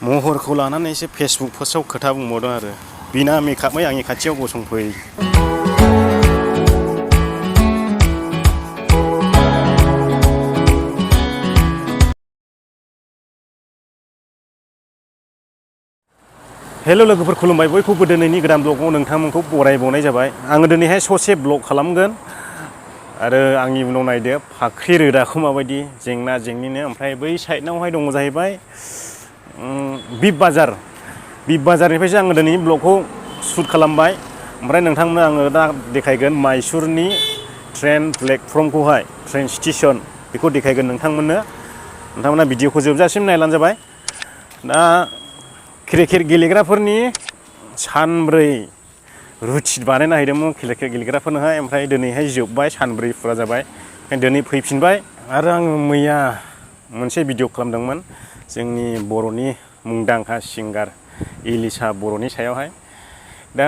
महरखौ लानानैसो फेसबुक पोस्टआव खोथा बुंबावदों आरो बिना मेकआपै आंनि खाथियाव गसंफै। हेल' लोगोफोर खुलुमबाय, बयखौबो दिनैनि गोदान ब्लगाव नोंथांमोनखौ बरायबावनाय जाबाय। आङो दिनैहाय ससे ब्लग खालामगोन आरो आंनि उनाव नायदो फाख्रि रोदाखौ माबायदि जेंना जेंनिनो। ओमफ्राय बै साइडनावहाय दङ जाहैबाय बिग बाजारनिफ्रायसो आङो दिनैनि ब्लगखौ शुट खालामबाय। ओमफ्राय नोंथांमोननो आङो दा देखायगोन माइसुरनि ट्रेन प्लेटफर्मखौहाय, ट्रेन स्टेसन बेखौ देखायगोन नोंथांमोना भिडिअखौ जोबजासिम नायलानो जाबाय। दा क्रिकेट गेलेग्राफोरनि सानब्रै रुटिन बानायना हैदोंमोन क्रिकेट गेलेग्राफोरनोहाय। ओमफ्राय दिनैहाय जोब्बाय, सानब्रै फुरा जाबाय। दिनै फैफिनबाय आरो आङो मैया मोनसे भिडिअ खालामदोंमोन जोंनि बर'नि मुंदांखा सिंगार इलिसा बर'नि सायावहाय। दा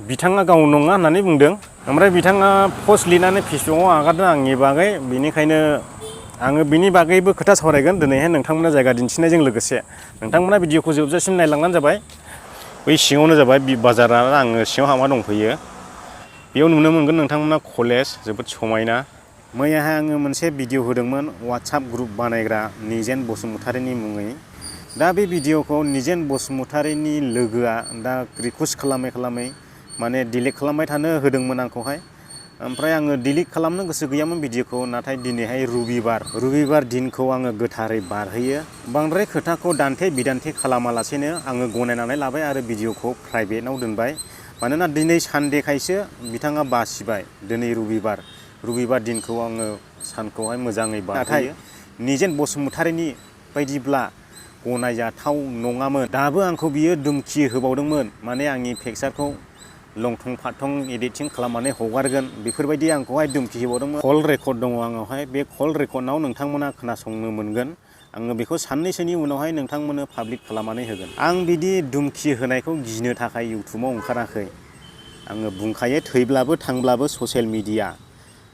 बिथाङा गाव नङा होननानै बुंदों। ओमफ्राय बिथाङा पस्ट लिरनानै फेसबुकआव आगारदों आंनि बागै। बेनिखायनो आङो बिनि बागैबो खोथा सावरायगोन दिनैहाय नोंथांमोना जायगा दिन्थिनायजों लोगोसे। नोंथांमोना भिडिअखौ जोबजासिम नायलांबानो जाबाय। बै सिङावनो जाबाय बिग बाजारा, आङो सिङाव हाबना दंफैयो। बेयाव नुनो मोनगोन नोंथांमोना कलेज, जोबोद समायना। मैयाहाय आङो मोनसे भिडिअ होदोंमोन वाट्सएप ग्रुप बानायग्रा निजेन बसुमतारीनि मुङै। दा बे भिडिअखौ निजेन बसुमतारीनि लोगोआ दा रिकुवेस्ट खालामै माने डिलिट खालामबाय थानो होदोंमोन आंखौहाय। ओमफ्राय आङो डिलिट खालामनो गोसो गैयामोन भिडिअखौ, नाथाय दिनैहाय रबिबार दिनखौ आङो गोथारै बारहोयो। बांद्राय खोथाखौ दान्थे बिदान्थे खालामालासेनो आङो गनायनानै लाबाय आरो भिडिअखौ प्राइभेटाव दोनबाय। मानोना दिनै सानडेखायसो बिथाङा बासिबाय। दिनै रबिबार दिनखौ आङो सानखौहाय मोजाङै बारहोयो। नाथाय निजेन बसुमतारीनि बायदिब्ला गनायजाथाव नङामोन। दाबो आंखौ बियो धुमखि होबावदोंमोन, माने आंनि पिकचारखौ लंथं फाथं एडिटिं खालामनानै हगारगोन, बेफोरबायदि आंखौहाय धुमखि होबावदोंमोन। कल रेकर्ड दङ आंनावहाय, बे कल रेकर्डआव नोंथांमोना खोनासंनो मोनगोन। आङो बेखौ साननैसोनि उनावहाय नोंथांमोननो पाब्लिक खालामनानै होगोन। आं बिदि धुमखि होनायखौ गिनो थाखाय इउटुबाव ओंखाराखै। आङो बुंखायो, थैब्लाबो थांब्लाबो ससियेल मिडिया।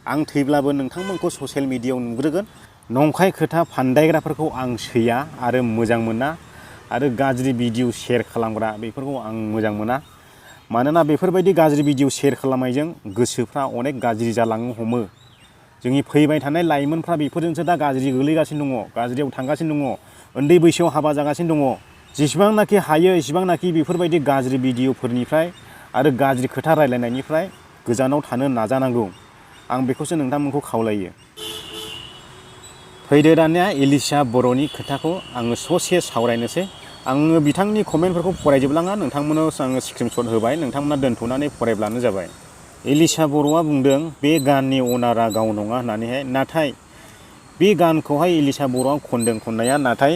आं थैब्लाबो नोंथांमोनखौ ससियेल मिडियायाव नुग्रोगोन। नंखाय खोथा फान्दायग्राफोरखौ आं सैया आरो मोजां मोना। आरो गाज्रि भिडिअ शेयार खालामग्रा बेफोरखौ आं मोजां मोना। मानोना बेफोरबायदि गाज्रि भिडिअ शेयार खालामनायजों गोसोफ्रा अनेक गाज्रि जालांनो हमो। जोंनि फैबाय थानाय लाइमोनफ्रा बेफोरजोंसो दा गाज्रि गोग्लैगासिनो दङ, गाज्रियाव थांगासिनो दङ, उन्दै बैसोआव हाबा जागासिनो दङ। जेसेबांनाखि हायो एसेबांनाखि बेफोरबायदि गाज्रि भिडिअफोरनिफ्राय आरो गाज्रि खोथा रायलायनायनिफ्राय गोजानाव थानो नाजानांगौ। आं बेखौसो नोंथांमोनखौ खावलायो। फैदो दानिया इलिसा बर'नि खोथाखौ आङो ससे सावरायनोसै। आङो बिथांनि कमेन्टफोरखौ फरायजोबलाङा, नोंथांमोनावसो आङो स्क्रिनशट होबाय, नोंथांमोना दोन्थ'नानै फरायब्लानो जाबाय। इलिसा बर'आ बुंदों बे गाननि अनारा गाव नङा होननानैहाय। नाथाय बे गानखौहाय इलिसा बर'आ खननाया, नाथाय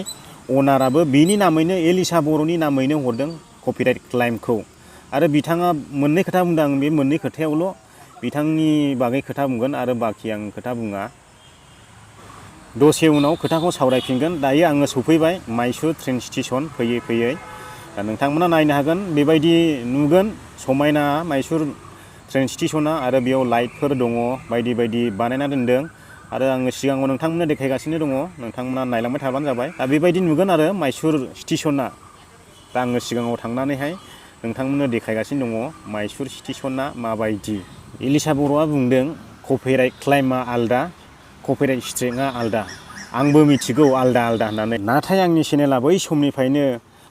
अनाराबो बेनि नामैनो इलिसा बर'नि नामैनो हरदों कपिराइट क्लाइमखौ। आरो बिथाङा मोननै खोथा बुंदों, आं बे मोननै खोथायावल' बिथांनि बागै खोथा बुंगोन आरो बाखि आं खोथा बुङा। दसे उनाव खोथाखौ सावरायफिनगोन। दायो आङो सफैबाय माइसुर ट्रेन स्टेसन फैयै। दा नोंथांमोना नायनो हागोन, बेबायदि नुगोन समायना माइसुर ट्रेन स्टेसना। आरो बेयाव लाइटफोर दङ, बायदि बायदि बानायना दोनदों। आरो आङो सिगाङाव नोंथांमोननो देखायगासिनो दङ, नोंथांमोना नायलांबाय थाबानो जाबाय। दा बेबायदि नुगोन आरो माइसुर स्टेसना। दा आङो सिगाङाव थांनानैहाय नोंथांमोननो देखायगासिनो दङ माइसुर स्टेसना माबायदि। इलिसा बर'आ बुंदों कपिराइट क्लाइमा आलदा, कपिराइट स्ट्राइकआ आलदा। आंबो मिथिगौ आलदा होननानै। नाथाय आंनि चेनेला बै समनिफ्रायनो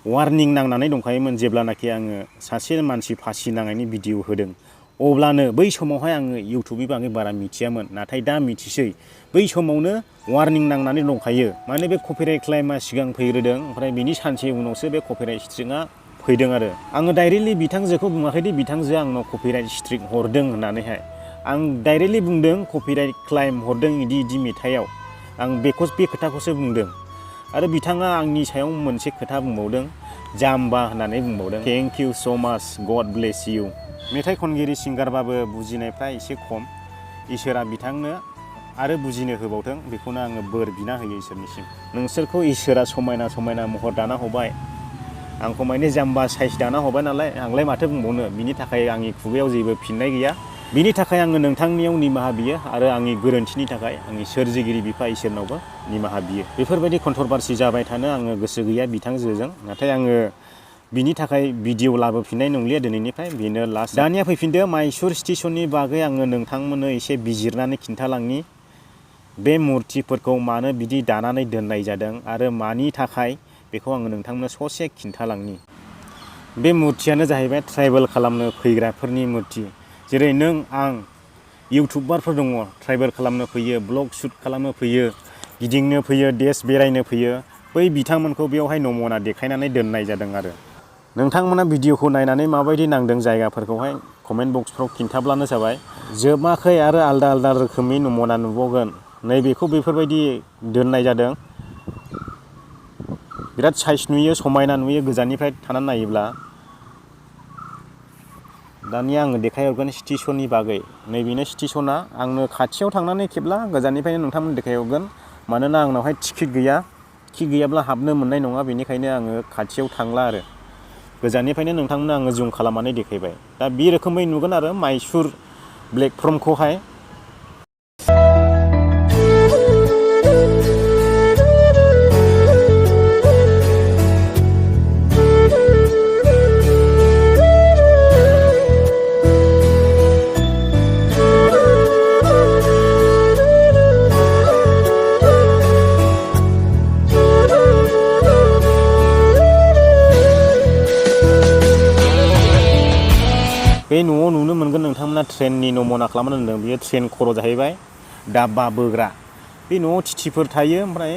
वार्निं नांनानै दंखायोमोन। जेब्लानाखि आङो सासे मानसि फासि नांनायनि भिडिअ होदों, अब्लानो बै समावहाय आङो इउटुबनि बागै बारा मिथियामोन। नाथाय दा मिथिसै। बै समावनो वार्निं नांनानै दंखायो। माने बे कपिराइट क्लाइमा सिगां फैग्रोदों, ओमफ्राय बिनि सानसे उनावसो बे कपिराइट स्ट्राइकआ फैदों। आरो आङो डाइरेक्टलि बिथांजोखौ बुङाखैदि बिथांजोआ आंनाव कपिराइट स्ट्राइक हरदों होननानैहाय। आं डाइरेक्टलि बुंदों कपिराइट क्लाइम हरदों इदि मेथाइआव। आं बे खोथाखौसो बुंदों। आरो बिथाङा आंनि सायाव मोनसे खोथा बुंबावदों, जाम्बा होननानै बुंबावदों। थेंक इउ स' माच, गड ब्लेस इउ। मेथाइ खनगिरि सिंगारबाबो बुजिनायफ्रा एसे खम। इसोरा बिथांनो आरो बुजिनो होबावथों, बेखौनो आङो बोर बिना होयो इसोरनिसिम। नोंसोरखौ इसोरा समायना महर दाना हरबाय, आंखौ माने जाम्बा साइज दाना हरबाय नालाय, आंलाय माथो बुंबावनो। बिनि थाखाय आंनि खुगायाव जेबो फिननाय गैया। बिनि थाखाय आङो नोंथांनियाव निमाहा बियो आरो आंनि गोरोन्थिनि थाखाय आंनि सोरजिगिरि बिफा इसोरनावबो निमाहा बियो। बेफोरबायदि कन्ट्रभारसि जाबाय थानो आङो गोसो गैया बिथांजोजों, नाथाय आङो बिनि थाखाय भिडिअ लाबोफिननाय नंलिया दिनैनिफ्राय, बेनो लास्ट। दानिया फैफिनदो माइसुर स्टेसननि बागै आङो नोंथांमोननो एसे बिजिरनानै खिन्थालांनि। बे मुर्तिफोरखौ मानो बिदि दानानै दोननाय जादों आरो मानि थाखाय बेखौ आङो नोंथांमोननो ससे खिन्थालांनि। बे मुर्तियानो जाहैबाय ट्राइबेल खालामनो फैग्राफोरनि मुर्ति। जेरै नों आं इउटुबारफोर दङ, ट्राइबेल खालामनो फैयो, ब्लग शुट खालामनो फैयो, गिदिंनो फैयो, देश बेरायनो फैयो, बै बिथांमोनखौ बेवहाय नमुना देखायनानै दोननाय जादों आरो। नोंथांमोना भिडिअखौ नायनानै माबायदि नांदों जायगाफोरखौहाय कमेन्ट बक्सफ्राव खिन्थाब्लानो जाबाय। जोबाखै आरो आलदा आलदा रोखोमनि नमुना नुबावगोन। नैबेखौ बेफोरबायदि दोननाय जादों। बिराद साइज नुयो, समायना नुयो गोजाननिफ्राय थानानै नायोब्ला। दानिया आङो देखायहरगोन स्टेसननि बागै। नैबेनो स्टेसना। आंनो खाथियाव थांनानै खेबला गोजाननिफ्रायनो नोंथांमोन देखायहरगोन। मानोना आंनावहाय टिकेट गैया, टिकेट गैयाब्ला हाबनो मोननाय नङा, बेनिखायनो आङो खाथियाव थांला आरो गोजाननिफ्रायनो नोंथांमोननो आङो जुम खालामनानै देखायबाय। दा बे रोखोमै नुगोन आरो माइसुर प्लेटफर्मखौहाय। बे न'आव नुनो मोनगोन नोंथांमोना ट्रेननि नमुना खालामना दोनदों। बेयो ट्रेन खर' जाहैबाय, डाब्बा बोग्रा। बे न'आव थिथिफोर थायो, ओमफ्राय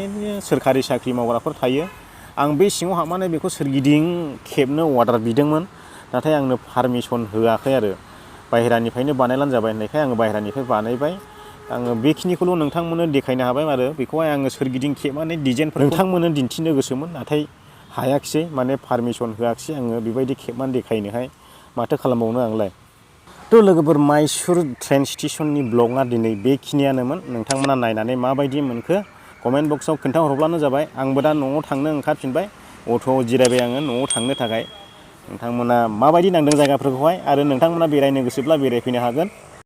सोरखारि साख्रि मावग्राफोर थायो। आं बे सिङाव हाबनानै बेखौ सोरगिदिं खेबनो अर्डार बिदोंमोन, नाथाय आंनो पारमिसन होआखै आरो। बाहेरानिफ्रायनो बानायलानो जाबाय होननायखाय आङो बाहेरानिफ्राय बानायबाय। आङो बेखिनिखौल' नोंथांमोननो देखायनो हाबाय आरो बेखौहाय आङो सोरगिदिं खेबनानै डिजाइनफोर नोंथांमोननो दिन्थिनो गोसोमोन, नाथाय हायाखिसै, माने पारमिसन होआखिसै आङो बेबायदि खेबनानै देखायनोहाय। माथो खालामबावनो आंलाय। थ' लोगोफोर, माइसुर ट्रेन स्टेसननि ब्लगआ दिनै बेखिनियानोमोन। नोंथांमोना नायनानै माबायदि मोनखो कमेन्ट बक्सआव खोन्थाहरब्लानो जाबाय। आंबो दा न'आव थांनो ओंखारफिनबाय, अट'आव जिरायबाय आङो न'आव थांनो थाखाय। नोंथांमोना माबायदि नांदों जायगाफोरखौहाय, आरो नोंथांमोना बेरायनो गोसोब्ला बेरायफैनो हागोन।